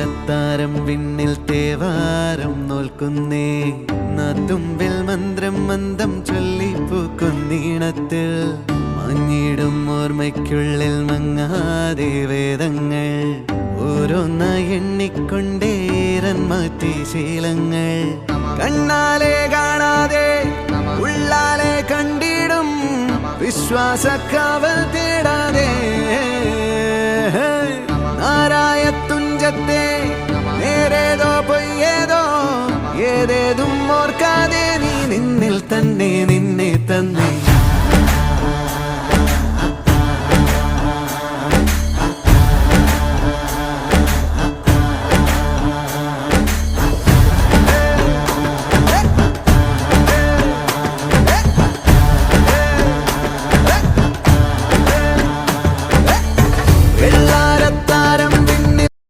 അത്താരം വിണ്ണിൽ തേവാരം നോൽക്കുന്നേ നാത്തുമ്പിൽ മന്ത്രം മന്ദം ചൊല്ലിപ്പൂക്കുന്നീണത്തിൽ മങ്ങിടും ഓർമ്മയ്ക്കുള്ളിൽ മങ്ങാതെ വേദങ്ങൾ ഓരോന്നായി എണ്ണിക്കൊണ്ടേരൻ മാറ്റി ശീലങ്ങൾ കണ്ണാലെ കാണാതെ ഉള്ളാലെ കണ്ടിടും വിശ്വാസക്കാവൽ തേടാതെ നാരായ തുഞ്ചത്തെ നേരേതോ പൊയ്യേതോ ഏതേതും ഓർക്കാതെ നീ നിന്നിൽ തന്നെ നിന്നെ തന്നെ